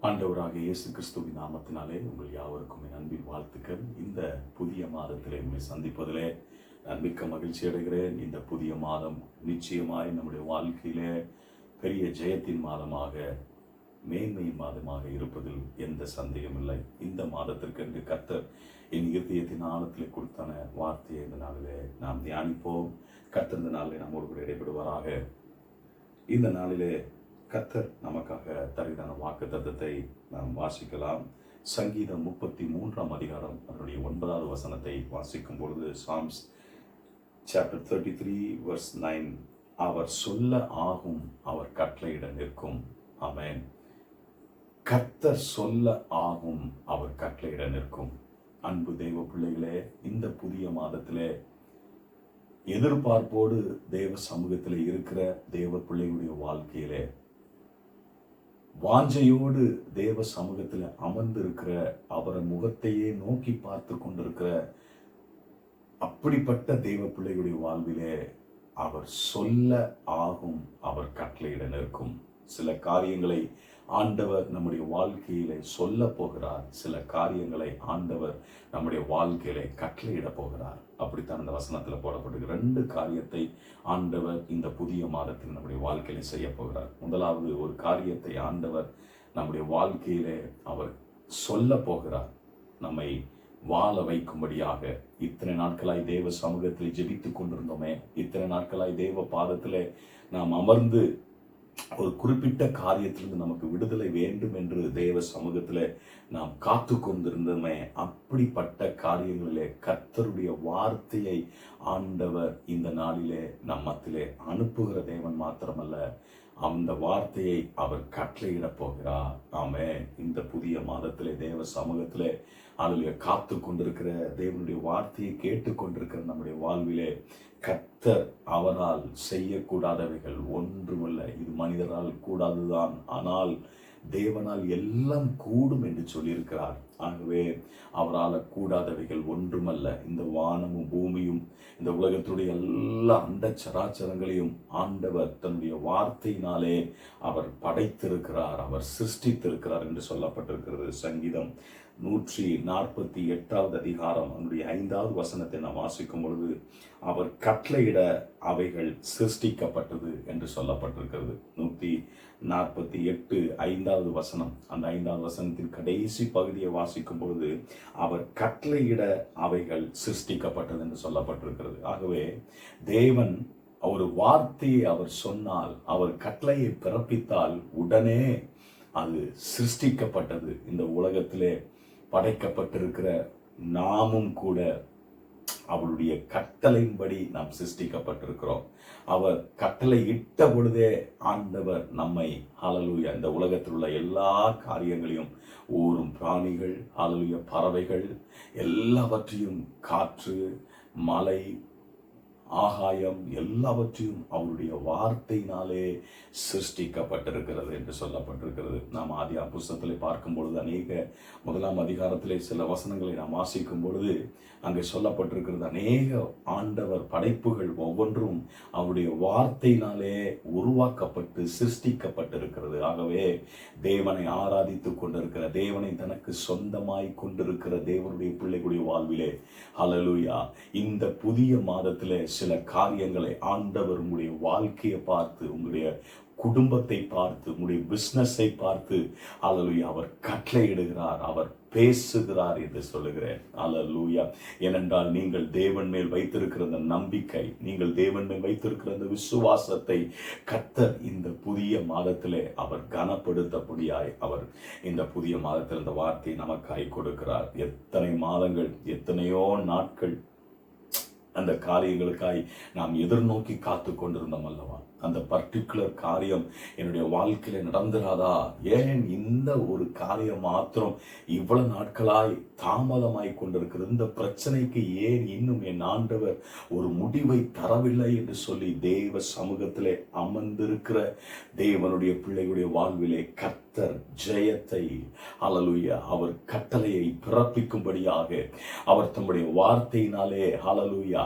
ஆண்டவராக இயேசு கிறிஸ்துவின் நாமத்தினாலே உங்கள் யாவருக்கும் என் அன்பின் வாழ்த்துக்கள். இந்த புதிய மாதத்திலே உண்மை சந்திப்பதிலே நான் மிக்க மகிழ்ச்சி அடைகிறேன். இந்த புதிய மாதம் நிச்சயமாய் நம்முடைய வாழ்க்கையிலே பெரிய ஜெயத்தின் மாதமாக, மேன்மையின் மாதமாக இருப்பதில் எந்த சந்தேகம் இல்லை. இந்த மாதத்திற்கு கர்த்தர் என் இருதயத்தின் ஆழத்திலே கொடுத்தான வார்த்தையை இந்த நாளிலே நாம் தியானிப்போம். கர்த்தர் இந்த நாளிலே நம்மோடு கூட இடைபடுவாராக. இந்த நாளிலே கர்த்தர் நமக்காக தருகிறான வாக்கு தத்தத்தை நாம் வாசிக்கலாம். சங்கீதம் 33 அதிகாரம் அதனுடைய 9வது வசனத்தை வாசிக்கும் பொழுது, சாம்ஸ் சாப்டர் 33 verse 9, அவர் சொல்ல ஆகும், அவர் கட்டளையிட நிற்கும். ஆமென். கர்த்தர் சொல்ல ஆகும், அவர் கட்டளையிட நிற்கும். அன்பு தெய்வ பிள்ளைகளே, இந்த புதிய மாதத்திலே எதிர்பார்ப்போடு தேவ சமூகத்திலே இருக்கிற தேவ பிள்ளைகளுடைய வாழ்க்கையிலே, வாஞ்சையோடு தேவ சமூகத்தில் அமர்ந்திருக்கிற, அவரை முகத்தையே நோக்கி பார்த்து கொண்டிருக்கிற அப்படிப்பட்ட தேவ பிள்ளைகளுடைய வாழ்விலே அவர் சொல்ல ஆகும், அவர் கட்டளையிட நிற்கும். சில காரியங்களை ஆண்டவர் நம்முடைய வாழ்க்கையிலே சொல்ல போகிறார். சில காரியங்களை ஆண்டவர் நம்முடைய வாழ்க்கையிலே கட்டளையிட போகிறார். அப்படித்தான் இந்த வசனத்தில் போடப்பட்டிருக்கு. 2 காரியத்தை ஆண்டவர் இந்த புதிய மாதத்தில் நம்முடைய வாழ்க்கையில செய்ய போகிறார். முதலாவது, ஒரு காரியத்தை ஆண்டவர் நம்முடைய வாழ்க்கையிலே அவர் சொல்ல போகிறார், நம்மை வாழ வைக்கும்படியாக. இத்தனை நாட்களாய் தேவ சமூகத்தில் ஜெபித்துக் கொண்டிருந்தோமே, இத்தனை நாட்களாய் தேவ பாதத்திலே நாம் அமர்ந்து ஒரு குறிப்பிட்ட காரியத்திலிருந்து நமக்கு விடுதலை வேண்டும் என்று தேவ சமூகத்தில் நாம் காத்து கொண்டிருந்தோமே, அப்படிப்பட்ட காரியங்களிலே கர்த்தருடைய வார்த்தையை ஆண்டவர் இந்த நாளிலே நம்மத்திலே அனுப்புகிற தேவன் மாத்திரமல்ல, அந்த வார்த்தையை அவர் கட்டளையிட போகிறார். ஆமென். இந்த புதிய மாதத்திலே தேவ சமூகத்திலே அதில் காத்து கொண்டிருக்கிற, தேவனுடைய வார்த்தையை கேட்டுக்கொண்டிருக்கிற நம்முடைய வாழ்விலே கர்த்தர் அவரால் செய்யக்கூடாதவைகள் ஒன்றுமல்ல. இது மனிதரால் கூடாதுதான், ஆனால் தேவனால் எல்லாம் கூடும் என்று சொல்லியிருக்கிறார். ஆகவே அவரால் கூடாதவைகள் ஒன்றுமல்ல. இந்த வானமும் பூமியும் இந்த உலகத்துடைய எல்லா அண்ட சராச்சரங்களையும் ஆண்டவர் தன்னுடைய வார்த்தையினாலே அவர் படைத்திருக்கிறார், அவர் சிருஷ்டித்திருக்கிறார் என்று சொல்லப்பட்டிருக்கிறது. சங்கீதம் 148வது அதிகாரம் அதனுடைய 5வது வசனத்தை நாம் வாசிக்கும் பொழுது, அவர் கட்டளையிட அவைகள் சிருஷ்டிக்கப்பட்டது என்று சொல்லப்பட்டிருக்கிறது. 148 5வது வசனம், அந்த 5வது வசனத்தின் கடைசி பகுதியை வாசிக்கும் பொழுது, அவர் கட்டளையிட அவைகள் சிருஷ்டிக்கப்பட்டது என்று சொல்லப்பட்டிருக்கிறது. ஆகவே தேவன் ஒரு வார்த்தையை அவர் சொன்னால், அவர் கட்டளையை பிறப்பித்தால் உடனே அது சிருஷ்டிக்கப்பட்டது. இந்த உலகத்திலே படைக்கப்பட்டிருக்கிற நாமும் கூட அவருடைய கட்டளையின்படி நாம் சிருஷ்டிக்கப்பட்டிருக்கிறோம். அவர் கட்டளை இட்ட பொழுதே ஆண்டவர் நம்மை, ஹல்லேலூயா, இந்த உலகத்தில் உள்ள எல்லா காரியங்களையும், ஊரும் பிராணிகள், ஹல்லேலூயா, பறவைகள் எல்லாவற்றையும், காற்று, மலை, ஆகாயம் எல்லாவற்றையும் அவருடைய வார்த்தையினாலே சிருஷ்டிக்கப்பட்டிருக்கிறது என்று சொல்லப்பட்டிருக்கிறது. நாம் ஆதியாகம புஸ்தகத்திலே பார்க்கும் பொழுது, 1ஆம் அதிகாரத்திலே சில வசனங்களை நாம் வாசிக்கும் பொழுது அங்கே சொல்லப்பட்டிருக்கிறது, அநேக ஆண்டவர் படைப்புகள் ஒவ்வொன்றும் அவருடைய வார்த்தையினாலே உருவாக்கப்பட்டு சிருஷ்டிக்கப்பட்டிருக்கிறது. ஆகவே தேவனை ஆராதித்து கொண்டிருக்கிற, தேவனை தனக்கு சொந்தமாய் கொண்டிருக்கிற தேவனுடைய பிள்ளைகளுடைய வாழ்விலே, ஹல்லேலூயா, இந்த புதிய மாதத்திலே சில காரியங்களை ஆண்டவர் உங்களுடைய வாழ்க்கையை பார்த்து, உங்களுடைய குடும்பத்தை பார்த்து, உங்களுடைய பிசினஸை பார்த்து, ஹல்லேலூயா, அவர் கட்டளையிடுகிறார், அவர் பேசுகிறார் என்று சொல்லுகிறேன். ஹல்லேலூயா. ஏனென்றால் நீங்கள் தேவன் மேல் வைத்திருக்கிற அந்த நம்பிக்கை, நீங்கள் தேவன் மேல் வைத்திருக்கிற அந்த விசுவாசத்தை கர்த்தர் இந்த புதிய மாதத்திலே அவர் கனப்படுத்தபடியாய் அவர் இந்த புதிய மாதத்தில் இந்த வார்த்தையை நமக்காய் கொடுக்கிறார். எத்தனை மாதங்கள், எத்தனையோ நாட்கள் அந்த காரியங்களுக்காய் நாம் எதிர்நோக்கி காத்து கொண்டிருந்தோம் அல்லவா? அந்த பர்டிகுலர் காரியம் என்னுடைய வாழ்க்கையில நடந்துராதா? ஏன் இந்த ஒரு காரியம் மாத்திரம் இவ்வளவு நாட்களாய் தாமதமாய் கொண்டிருக்கிறது? இந்த பிரச்சனைக்கு ஏன் இன்னும் என் ஆண்டவர் ஒரு முடிவை தரவில்லை என்று சொல்லி தேவ சமூகத்திலே அமர்ந்திருக்கிற தேவனுடைய பிள்ளைகளுடைய வாழ்விலே கர்த்தர் கர்த்தர் ஜெயத்தை ஹalleluya அவர் கட்டளையை பிறப்பிக்கும்படியாக அவர் தம்முடைய வார்த்தையினாலே ஹalleluya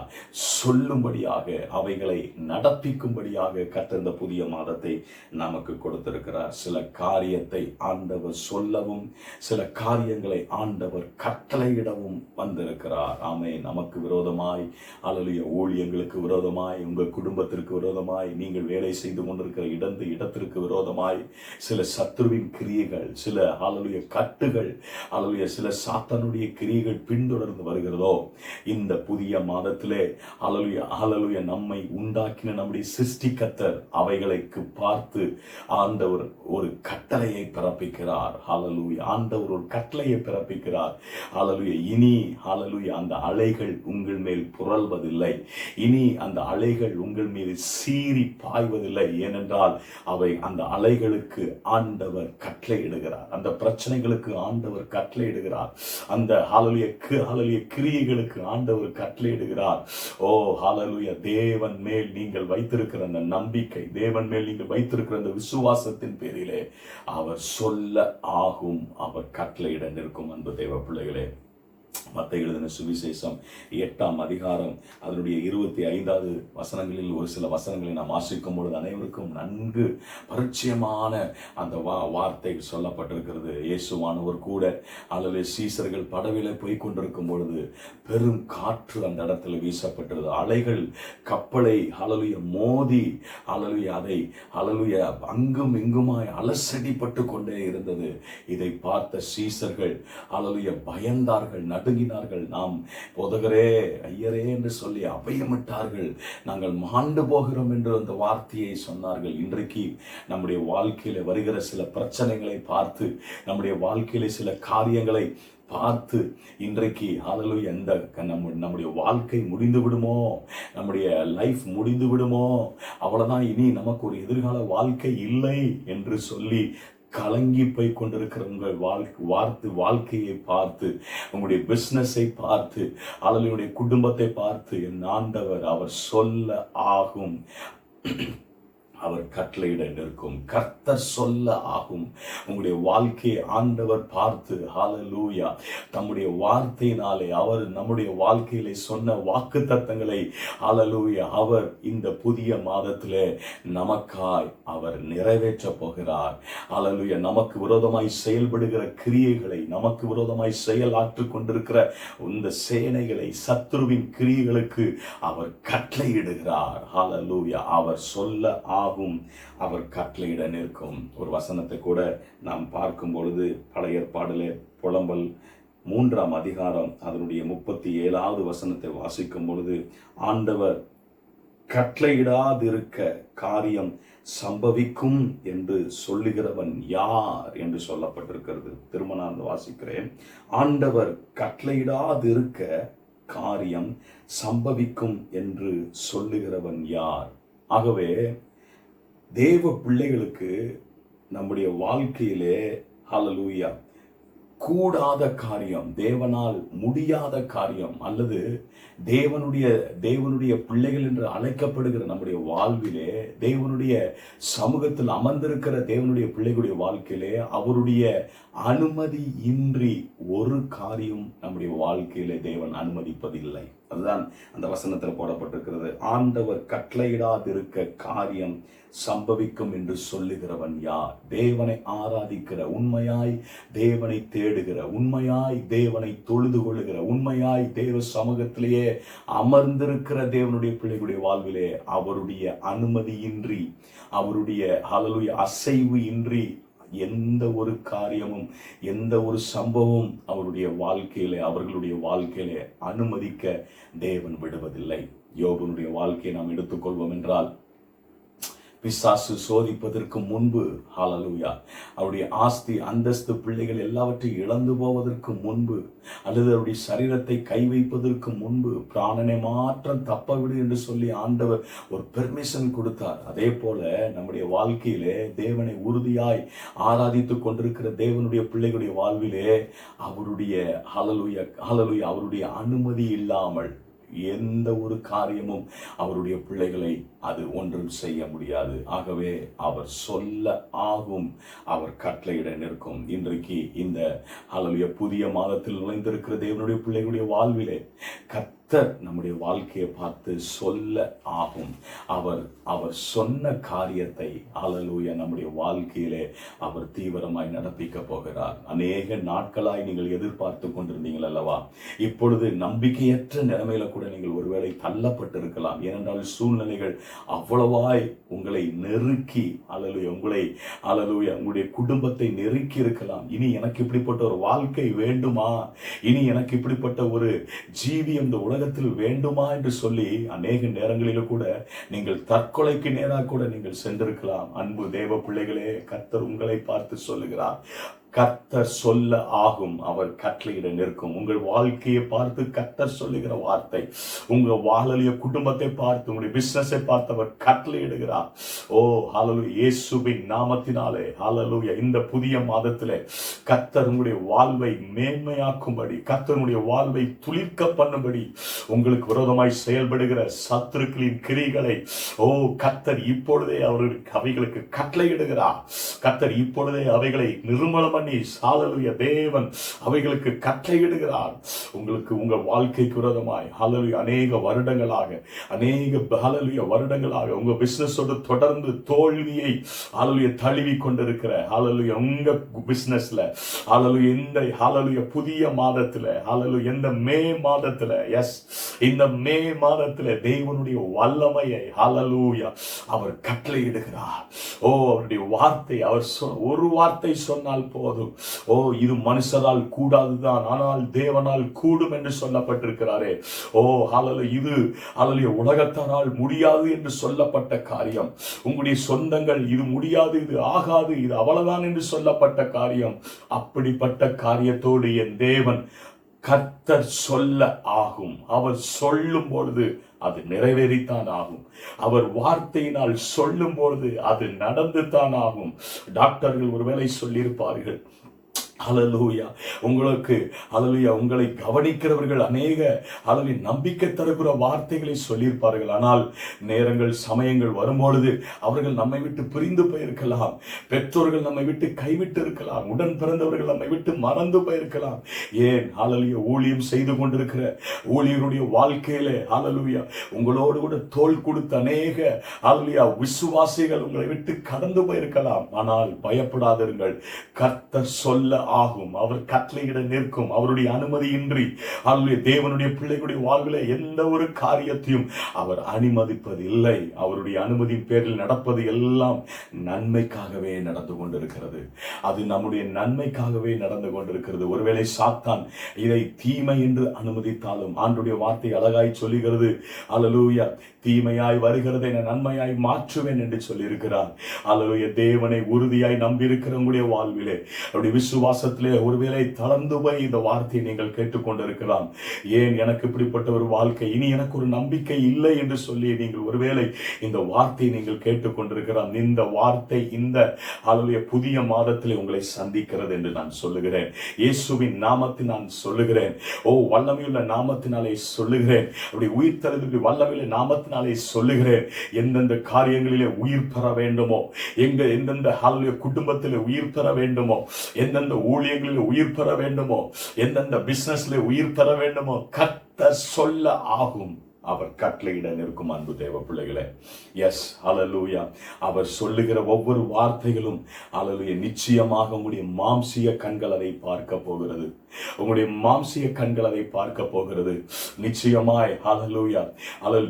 சொல்லும்படியாக அவைகளை நடப்பிக்கும்படியாக கர்த்தர் இந்த புதிய மாதத்தை நமக்கு கொடுத்திருக்கிறார். சில காரியத்தை ஆண்டவர் சொல்லவும் சில காரியங்களை ஆண்டவர் கட்டளையிடவும் வந்திருக்கிறார். ஆமென். நமக்கு விரோதமாய் ஹalleluya ஊழியங்களுக்கு விரோதமாய் உங்கள் குடும்பத்திற்கு விரோதமாய் நீங்கள் வேலை செய்து கொண்டிருக்கிற இடத்திற்கு விரோதமாய் சில சத்துருவின் கிரியைகள் சில ஹalleluya கட்டுகள் ஹalleluya சில சாத்தானுடைய கிரியைகள் பின்தொடர்ந்து வருகிறதோ இந்த புதிய மாதத்திலே ஹalleluya நம்மை உண்டாக்கின நம்முடைய சிருஷ்டிகர்த்தர் அவைகளுக்கு பார்த்து ஆண்டவர் ஒரு கட்டளையை பிறப்பிக்கிறார். ஹalleluya ஆண்டவர் ஒரு கட்டளையை பிறப்பிக்கிறார். ஹalleluya இனி ஹalleluya அந்த அலைகள் உங்கள் மேல் புரள்வதில்லை. இனி அந்த அலைகள் உங்கள் மீது சீறி பாய்வதில்லை. ஏனென்றால் அவை அந்த அலைகளுக்கு ஆண்டவர் கட்டளையிடுகிறார். அந்த பிரச்சனைகளுக்கு ஆண்டவர் கட்டளையிடுகிறார். அந்த ஹalleluya கிரியைகளுக்கு ஆண்டவர் கட்டளையிடுகிறார். ஓ ஹalleluya தேவன் மேல் நீங்கள் வைத்திருக்கிற அந்த நம்பிக்கை, தேவன் மேல் நீங்கள் வைத்திருக்கிற அந்த விசுவாசத்தின் பேரிலே அவர் சொல்ல ஆகும், அவர் கட்டளையிட நிற்கும். அன்பு தேவ பிள்ளைகளே, மத்தேயு எழுதின சுவிசேஷம் 8ஆம் அதிகாரம் அதனுடைய 25வது வசனங்களில் ஒரு சில வசனங்களை நாம் வாசிக்கும் பொழுது அனைவருக்கும் நன்கு பரிச்சயமான அந்த வார்த்தை சொல்லப்பட்டிருக்கிறது. இயேசுவானவர் கூட அல்லது சீசர்கள் படவிலே போய் கொண்டிருக்கும் பொழுது பெரும் காற்று அந்த இடத்துல வீசப்பட்டது. அலைகள் கப்பலை ஹalleluya மோதி அதை ஹalleluya அங்கும் இங்குமாய் அலசடிப்பட்டு கொண்டே இருந்தது. இதை பார்த்த சீசர்கள் ஹalleluya பயந்தார்கள், நடுங்கினார்கள். நாம் போதகரே ஐயரே என்று சொல்லி அபயமிட்டார்கள். நாங்கள் மாண்டு போகிறோம் என்று அந்த வார்த்தையை சொன்னார்கள். இன்றைக்கு நம்முடைய வாழ்க்கையில வருகிற சில பிரச்சனைகளை பார்த்து, நம்முடைய வாழ்க்கையில சில காரியங்களை பார்த்து இன்றைக்கு ஹalleluya நம்முடைய வாழ்க்கை முடிந்து விடுமோ, நம்முடைய லைஃப் முடிந்து விடுமோ, அவ்வளவுதான், இனி நமக்கு ஒரு எதிர்கால வாழ்க்கை இல்லை என்று சொல்லி கலங்கி போய் கொண்டிருக்கிற உங்கள் வாழ்க்கையை பார்த்து, உங்களுடைய பிசினஸை பார்த்து, அவளுடைய குடும்பத்தை பார்த்து என் ஆண்டவர் அவர் சொல்ல ஆகும், அவர் கட்டளையிட நிற்கும். கர்த்தர் சொல்ல ஆகும். உங்களுடைய வாழ்க்கையை ஆண்டவர் பார்த்து ஹalleluya தம்முடைய வார்த்தையினாலே அவர் நம்முடைய வாழ்க்கையிலே சொன்ன வாக்குத்தத்தங்களை ஹalleluya அவர் இந்த புதிய மாதத்திலே நமக்காய் அவர் நிறைவேற்ற போகிறார். ஹalleluya நமக்கு விரோதமாய் செயல்படுகிற கிரியைகளை, நமக்கு விரோதமாய் செயலாற்றிக் கொண்டிருக்கிற இந்த சேனைகளை, சத்துருவின் கிரியைகளுக்கு அவர் கட்டளையிடுகிறார். ஹalleluya அவர் சொல்ல அவர் கட்டளையிட நிற்கும். ஒரு வசனத்தை கூட நாம் பார்க்கும் பொழுது பழைய ஏற்பாடிலே புலம்பல் 3ஆம் அதிகாரம் அதனுடைய 37வது வசனத்தை வாசிக்கும் பொழுது ஆண்டவர் கட்டளையிடாதிருக்க காரியம் சம்பவிக்கும் என்று சொல்லுகிறவன் யார் என்று சொல்லப்பட்டிருக்கிறது. திரும்ப நான் வாசிக்கிறேன். ஆண்டவர் கட்டளையிடாதிருக்க காரியம் சம்பவிக்கும் என்று சொல்லுகிறவன் யார்? ஆகவே தேவ பிள்ளைகளுக்கு நம்முடைய வாழ்க்கையிலே ஹalleluya கூடாத காரியம், தேவனால் முடியாத காரியம், அல்லது தேவனுடைய பிள்ளைகள் என்று அழைக்கப்படுகிற நம்முடைய வாழ்விலே, தேவனுடைய சமூகத்தில் அமர்ந்திருக்கிற தேவனுடைய பிள்ளைகளுடைய வாழ்க்கையிலே அவருடைய அனுமதி இன்றி ஒரு காரியம் நம்முடைய வாழ்க்கையிலே தேவன் அனுமதிப்பதில்லை. அதுதான் அந்த வசனத்தில் போடப்பட்டிருக்கிறது. ஆண்டவர் கட்டளையிடாதிருக்க காரியம் சம்பவிக்கும் என்று சொல்லுகிறவன் யார்? தேவனை ஆராதிக்கிற, உண்மையாய் தேவனை தேடுகிற, உண்மையாய் தேவனை தொழுது கொள்ளுகிற, உண்மையாய் தேவ சமூகத்திலேயே அமர்ந்திருக்கிற தேவனுடைய பிள்ளைகளுடைய வாழ்விலே அவருடைய அனுமதியின்றி, அவருடைய ஹalleluya அசைவு இன்றி எந்த ஒரு காரியமும், எந்த ஒரு சம்பவம் அவர்களுடைய வாழ்க்கையிலே அனுமதிக்க தேவன் விடுவதில்லை. யோபனுடைய வாழ்க்கையை நாம் எடுத்துக்கொள்வோம் என்றால், பிசாசு சோதிப்பதற்கு முன்பு ஹalleluya அவருடைய ஆஸ்தி அந்தஸ்து பிள்ளைகள் எல்லாவற்றையும் இழந்து போவதற்கு முன்பு, அல்லது அவருடைய சரீரத்தை கை வைப்பதற்கு முன்பு பிராணனை மாற்றம் தப்ப விடு என்று சொல்லி ஆண்டவர் ஒரு பெர்மிஷன் கொடுத்தார். அதே போல நம்முடைய வாழ்க்கையிலே தேவனை உறுதியாய் ஆராதித்துக் கொண்டிருக்கிற தேவனுடைய பிள்ளைகளுடைய வாழ்விலே அவருடைய ஹalleluya அவருடைய அனுமதி இல்லாமல் எந்த ஒரு காரியமும் அவருடைய பிள்ளைகளை அது ஒன்றும் செய்ய முடியாது. ஆகவே அவர் சொல்ல ஆகும், அவர் கட்டளையிட நிற்கும். இன்றைக்கு இந்த ஹல்லேலூயா புதிய மாதத்தில் நுழைந்திருக்கிற தேவனுடைய பிள்ளைகளுடைய வாழ்விலே கர்த்தர் நம்முடைய வாழ்க்கையை பார்த்து சொல்ல ஆகும். அவர் சொன்ன காரியத்தை ஹல்லேலூயா நம்முடைய வாழ்க்கையிலே அவர் தீவிரமாய் நடப்பிக்க போகிறார். அநேக நாட்களாய் நீங்கள் எதிர்பார்த்து கொண்டிருந்தீங்கள் அல்லவா? இப்பொழுது நம்பிக்கையற்ற நிலைமையில கூட நீங்கள் ஒருவேளை தள்ளப்பட்டிருக்கலாம். ஏனென்றால் சூழ்நிலைகள் அவ்வளவாய் உங்களை நெருக்கி ஹல்லேலூயா உங்களுடைய குடும்பத்தை நெருக்கி இருக்கலாம். இனி எனக்கு இப்படிப்பட்ட ஒரு வாழ்க்கை வேண்டுமா, இனி எனக்கு இப்படிப்பட்ட ஒரு ஜீவியம் இந்த உலகத்தில் வேண்டுமா என்று சொல்லி அநேக நேரங்களில் கூட நீங்கள் தற்கொலைக்கு நேராக கூட நீங்கள் சென்றிருக்கலாம். அன்பு தேவ பிள்ளைகளே, கர்த்தர் உங்களை பார்த்து சொல்லுகிறார், கர்த்தர் சொல்ல ஆகும், அவர் கட்டளையிட நிற்கும். உங்கள் வாழ்க்கையை பார்த்து கர்த்தர் சொல்லுகிற வார்த்தை, உங்க வாழலிய குடும்பத்தை பார்த்து, உங்களுடைய பிசினஸை பார்த்து அவர் கட்டளையிடுகிறார். ஓ ஹல்லேலூயா, இயேசுவின் நாமத்தினாலே ஹல்லேலூயா, இந்த புதிய மாதத்திலே கர்த்தர் உங்களுடைய வாழ்வை மேன்மையாக்கும்படி, கர்த்தர் உங்களுடைய வாழ்வை துளிர்க்க பண்ணும்படி, உங்களுக்கு விரோதமாய் செயல்படுகிற சத்துருக்களின் கிரிகளை ஓ கர்த்தர் இப்பொழுதே அவர்களுக்கு அவைகளுக்கு கட்டளையிடுகிறார். கர்த்தர் இப்பொழுதே அவைகளை நிர்மூலம் பண்ணி ஹல்லேலூயா தேவன் அவைகளுக்கு கட்டளையிடுகிறார். உங்களுக்கு உங்கள் வாழ்க்கைக்கு விரோதமாய் ஹல்லேலூயா அநேக வருடங்களாக உங்க பிசினஸோடு தொடர்ந்து தோல்வியை ஹல்லேலூயா தழுவி கொண்டிருக்கிற ஹல்லேலூயா உங்க பிசினஸ்ல ஹல்லேலூயா இந்த ஹல்லேலூயா புதிய மாதத்துல ஹல்லேலூயா இந்த மே மாதத்துல இந்த மே மாதத்துல தேவனுடைய வல்லமையை ஹல்லேலூயா அவர் கட்டளையிடுகிறார். ஓ அவருடைய வார்த்தை, அவர் ஒரு வார்த்தை சொன்னால் போதும். ஓ இது மனுஷரால் கூடாதுதான், ஆனால் தேவனால் கூடும் என்று சொல்லப்பட்டிருக்கிறாரே. ஓ ஹல்லேலூயா, இது ஹல்லேலூயா உலகத்தாரால் முடியாது என்று சொல்லப்பட்ட காரியம், உங்களுடைய சொந்தங்கள் இது முடியாது, இது ஆகாது, இது அவ்வளவுதான் என்று சொல்லப்பட்ட காரியம், அப்படிப்பட்ட காரியத்தோடு என் தேவன் கர்த்தர் சொல்ல ஆகும். அவர் சொல்லும் பொழுது அது நிறைவேறித்தான் ஆகும். அவர் வார்த்தையினால் சொல்லும் பொழுது அது நடந்துதான் ஆகும். டாக்டர்கள் ஒருவேளை சொல்லியிருப்பார்கள், ஹல்லேலூயா உங்களுக்கு ஹல்லேலூயா உங்களை கவனிக்கிறவர்கள் அநேக ஹல்லேலூயா நம்பிக்கை தருகிற வார்த்தைகளை சொல்லியிருப்பார்கள். ஆனால் நேரங்கள் சமயங்கள் வரும்பொழுது அவர்கள் நம்மை விட்டு பிரிந்து போயிருக்கலாம், பெற்றோர்கள் நம்மை விட்டு கைவிட்டு இருக்கலாம், உடன் பிறந்தவர்கள் நம்மை விட்டு மறந்து போயிருக்கலாம். ஏன் ஹல்லேலூயா ஊழியம் செய்து கொண்டிருக்கிற ஊழியருடைய வாழ்க்கையிலே ஹல்லேலூயா உங்களோடு கூட தோள் கொடுத்த அநேக ஹல்லேலூயா விசுவாசிகள் உங்களை விட்டு கடந்து போயிருக்கலாம். ஆனால் பயப்படாதிருங்கள், கர்த்தர் சொல்ல ஆகும், அவர் கட்டளையிட நிற்கும். அவருடைய அனுமதியின்றி தேவனுடைய பிள்ளைகளுடைய வாழ்விலே எந்த ஒரு காரியத்தையும் அவர் அனுமதிப்பது இல்லை. அவருடைய அனுமதியின் பேரில் நடப்பது எல்லாம் நன்மைக்காகவே நடந்து கொண்டிருக்கிறது. அது நம்முடைய நன்மைக்காகவே நடந்து கொண்டிருக்கிறது. ஒருவேளை சாத்தான் இதை தீமை என்று அனுமதித்தாலும் ஆண்டுடைய வார்த்தை அழகாய் சொல்லுகிறது, ஹல்லேலூயா தீமையாய் வருகிறதை நான் நன்மையாய் மாற்றுவேன் என்று சொல்லியிருக்கிறார். ஹல்லேலூயா தேவனை உறுதியாய் நம்பியிருக்கிறவங்களுடைய வாழ்விலே அவருடைய விசுவாசத்திலே ஒருவேளை தளர்ந்து போய் இந்த வார்த்தையை நீங்கள் கேட்டுக்கொண்டிருக்கலாம். ஏன் எனக்கு இப்படிப்பட்ட ஒரு வாழ்க்கை, இனி எனக்கு ஒரு நம்பிக்கை இல்லை என்று சொல்லி நீங்கள் ஒருவேளை இந்த வார்த்தையை நீங்கள் கேட்டுக்கொண்டிருக்கலாம். இந்த வார்த்தை இந்த ஹல்லேலூயா புதிய மாதத்திலே உங்களை சந்திக்கிறது என்று நான் சொல்லுகிறேன். இயேசுவின் நாமத்தில் நான் சொல்லுகிறேன். ஓ வல்லமையுள்ள நாமத்தினாலே சொல்லுகிறேன். அப்படி உயிர் தருகிற வல்லமையுள்ள நாமத்தினாலே சொல்லுகிறேன். எந்தெந்த காரியங்களிலே உயிர் பெற வேண்டுமோ, எந்தெந்த ஹல்லேலூயா குடும்பத்திலே உயிர் பெற வேண்டுமோ, எந்தெந்த ஊழியங்களில் உயிர் பெற வேண்டுமோ, எந்தெந்த பிசினஸ்ல உயிர் பெற வேண்டுமோ, கர்த்தர் சொல்ல ஆகும், அவர் கட்டளையிட நிற்கும். அன்பு தேவ பிள்ளைகளே, ஹல்லேலூயா அவர் சொல்லுகிற ஒவ்வொரு வார்த்தைகளும் ஹல்லேலூயா நிச்சயமாக உங்களுடைய மாம்சிய கண்கள் அதை பார்க்க போகிறது. உங்களுடைய மாம்சிய கண்கள் அதை பார்க்க போகிறது. நிச்சயமாய் ஹல்லேலூயா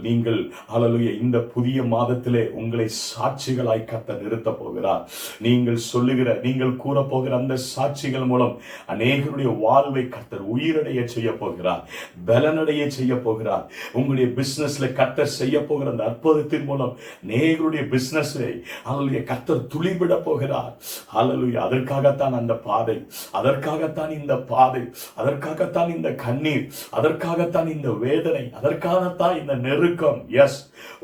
நீங்கள் ஹல்லேலூயா இந்த புதிய மாதத்திலே உங்களை சாட்சிகளாய் கர்த்தர் நிறுத்த போகிறார். நீங்கள் சொல்லுகிற, நீங்கள் கூற போகிற அந்த சாட்சிகள் மூலம் அநேகருடைய வாழ்வை கர்த்தர் உயிரடைய செய்ய போகிறார், பலனடைய செய்ய போகிறார். உங்களுடைய பிசினஸ்ல கர்த்தர் செய்ய போகிற அந்த அற்புதத்தின் மூலம் அநேகருடைய பிசினஸை ஹல்லேலூயா கர்த்தர் துளிர்விட போகிறார். ஹல்லேலூயா அதற்காகத்தான் அந்த பாதை, அதற்காகத்தான் இந்த பாதை, அதற்காகத்தான் இந்த கண்ணீர், அதற்காகத்தான் இந்த வேதனை, அதற்காகத்தான் இந்த நெருக்கம்.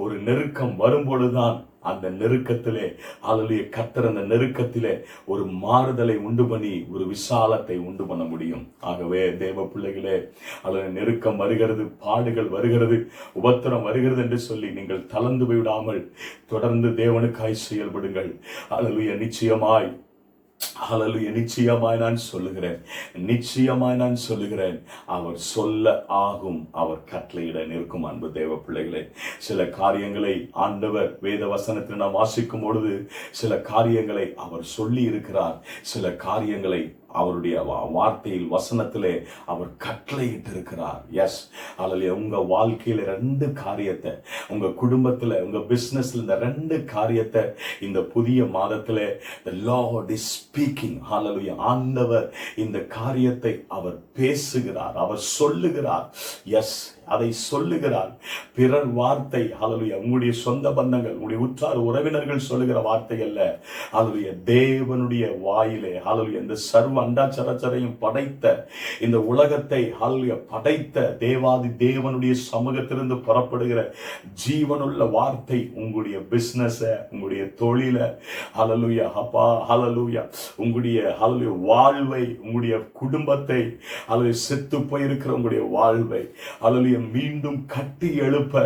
ஒரு நெருக்கம் வரும்பொழுதுதான் அந்த நெருக்கத்திலே ஹல்லேலூயா கர்த்தர் அந்த நெருக்கத்திலே ஒரு மாறுதலை உண்டு பண்ணி ஒரு விசாலத்தை உண்டு பண்ண முடியும். ஆகவே தேவ பிள்ளைகளே, அல்லது நெருக்கம் வருகிறது, பாடுகள் வருகிறது, உபத்திரம் வருகிறது என்று சொல்லி நீங்கள் தளர்ந்து விடாமல் தொடர்ந்து தேவனுக்காய் செயல்படுங்கள். ஹல்லேலூயா நிச்சயமாய் ஹல்லேலூயா நிச்சயமாய் நான் சொல்லுகிறேன் அவர் சொல்ல ஆகும், அவர் கட்டளையிட நிற்கும். அன்பு தேவ பிள்ளைகளே, சில காரியங்களை ஆண்டவர் வேத வசனத்தில் நாம் வாசிக்கும் பொழுது சில காரியங்களை அவர் சொல்லி இருக்கிறார், சில காரியங்களை அவருடைய வார்த்தையில் வசனத்திலே அவர் கட்டளையிட்டு இருக்கிறார். எஸ் ஹல்லேலூயா. உங்க வாழ்க்கையில 2 காரியத்தை, உங்க குடும்பத்துல, உங்க பிசினஸ்ல இந்த 2 காரியத்தை இந்த புதிய மாதத்திலே the Lord is speaking. ஹல்லேலூயா. ஆண்டவர் இந்த காரியத்தை அவர் பேசுகிறார், அவர் சொல்லுகிறார். எஸ், அதை சொல்லுகிறார். பிறர் வார்த்தை, ஹல்லேலூயா, உங்களுடைய சொந்த பந்தங்கள், உங்களுடைய உற்றார் உறவினர்கள் சொல்லுகிற வார்த்தை அல்ல. ஹல்லேலூயா, தேவனுடைய வாயிலே, ஹல்லேலூயா, இந்த சர்வ அண்டாச்சரச்சரையும் படைத்த இந்த உலகத்தை ஹல்லேலூயா படைத்த தேவாதி தேவனுடைய சமூகத்திலிருந்து புறப்படுகிற ஜீவனுள்ள வார்த்தை உங்களுடைய பிசினஸ, உங்களுடைய தொழில, ஹல்லேலூயா அப்பா, ஹல்லேலூயா, உங்களுடைய ஹல்லேலூயா வாழ்வை, உங்களுடைய குடும்பத்தை, ஹல்லேலூயா செத்து போயிருக்கிற உங்களுடைய வாழ்வை ஹல்லேலூயா மீண்டும் கட்டி எழுப்ப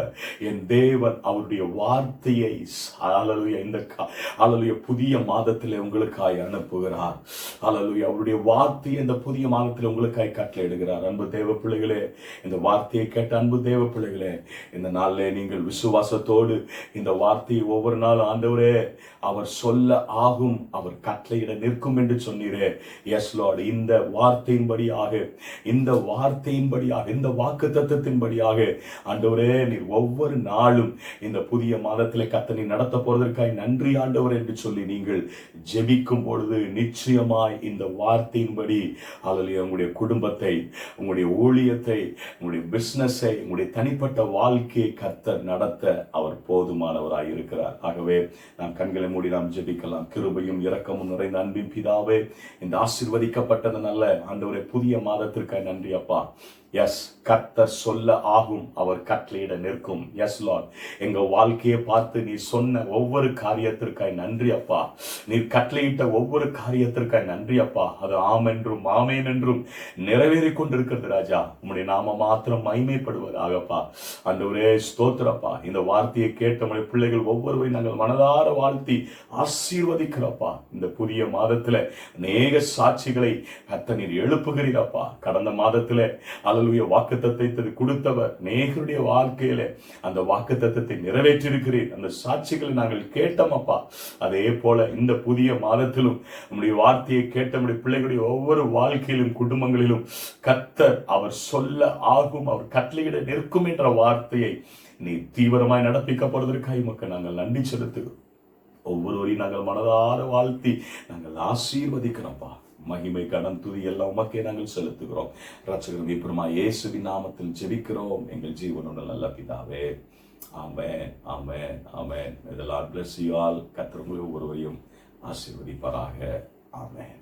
என் தேவன் அவருடைய வார்த்தையை ஹல்லேலூயா இந்த ஹல்லேலூயா புதிய மாதத்திலே உங்களுக்காய் அனுப்புகிறார். ஹல்லேலூயா அவருடைய வார்த்தையை இந்த புதிய மாதத்தில் உங்களுக்காய் கட்டளையிடுகிறார். அன்பு தேவ பிள்ளைகளே, இந்த வார்த்தையை கேட்ட அன்பு தேவ பிள்ளைகளே, இந்த நாளிலே நீங்கள் விசுவாசத்தோடு இந்த வார்த்தையை ஒவ்வொரு நாள் ஆண்டவரே அவர் சொல்ல ஆகும், அவர் கட்டளையிட நிற்கும் என்று சொன்னீரே. எஸ் லார்ட், இந்த வார்த்தையின்படியாக, இந்த வாக்குத்தத்தத்தின்படியாக ஆண்டவரே நீர் ஒவ்வொரு நாளும் இந்த புதிய மாதத்திலே கர்த்தர் நீர் நடத்த போவதற்காக நன்றி ஆண்டவர் என்று சொல்லி நீங்கள் ஜெபிக்கும் பொழுது நிச்சயமாய் இந்த வார்த்தையின்படி ஹல்லேலூயா உங்களுடைய குடும்பத்தை, உங்களுடைய ஊழியத்தை, உங்களுடைய பிசினஸை, உங்களுடைய தனிப்பட்ட வாழ்க்கையை கர்த்தர் நடத்த அவர் போதுமானவராய் இருக்கிறார். ஆகவே நாம் கண்களை மூடி நாம் ஜெபிக்கலாம். கிருபையும் இரக்கமும் நிறைந்த அன்பின் பிதாவே, இந்த ஆசீர்வதிக்கப்பட்டது நல்ல ஆண்டவரே புதிய மாதத்திற்காக நன்றி அப்பா. எஸ், கர்த்தர் சொல்ல ஆகும், அவர் கட்டளையிட நிற்கும். எஸ் லார்ட், எங்க வாழ்க்கையை பார்த்து நீ சொன்ன ஒவ்வொரு காரியத்திற்காய் நன்றி அப்பா. நீர் கட்டளையிட்ட ஒவ்வொரு காரியத்திற்காய் நன்றி அப்பா. அது ஆம் என்றும் ஆமேன் என்றும் நிறைவேறி கொண்டிருக்கிறது ராஜா. உம்முடைய நாம மாத்திரம் மகிமைப்படுவதாகப்பா. ஆண்டவரே ஸ்தோத்திரப்பா. இந்த வார்த்தையை கேட்ட நம்முடைய பிள்ளைகள் ஒவ்வொருவரையும் நாங்கள் மனதார வாழ்த்தி ஆசீர்வதிக்கிறப்பா. இந்த புதிய மாதத்துல அநேக சாட்சிகளை கர்த்தர் நீர் எழுப்புகிறீரப்பா. கடந்த மாதத்துல ஹல்லேலூயா வாக்குத்தத்தத்தை கொடுத்தவர் அநேகருடைய வாழ்க்கையில அந்த வாக்குத்தத்தத்தை நிறைவேற்றியிருக்கிறீர். அந்த சாட்சிகளை நாங்கள் கேட்டோம் அப்பா. அதே போல இந்த புதிய மாதத்திலும் நம்முடைய வார்த்தையை கேட்ட நம்முடைய பிள்ளைகளுடைய ஒவ்வொரு வாழ்க்கையிலும் குடும்பங்களிலும் கர்த்தர் அவர் சொல்ல ஆகும், அவர் கட்டளையிட நிற்கும் என்ற வார்த்தையை நீ தீவிரமாய் நடப்பிக்கப்படுவதற்காக மக்கள் நாங்கள் நன்றி செலுத்துகிறோம். ஒவ்வொருவரையும் நாங்கள் மனதார வாழ்த்தி நாங்கள் ஆசீர்வதிக்கிறோம்ப்பா. மகிமை கடன் துதி எல்லாம் உமக்கே நாங்கள் செலுத்துகிறோம். ரட்சகர் மீட்பருமா இயேசுவின் நாமத்தில் ஜெபிக்கிறோம் எங்கள் ஜீவனுள்ள நல்ல பிதாவே. ஆமென், ஆமென், ஆமென். May the Lord bless you all. கர்த்தர் உங்களை ஒவ்வொருவரையும் ஆசீர்வதிப்பாராக. ஆமென்.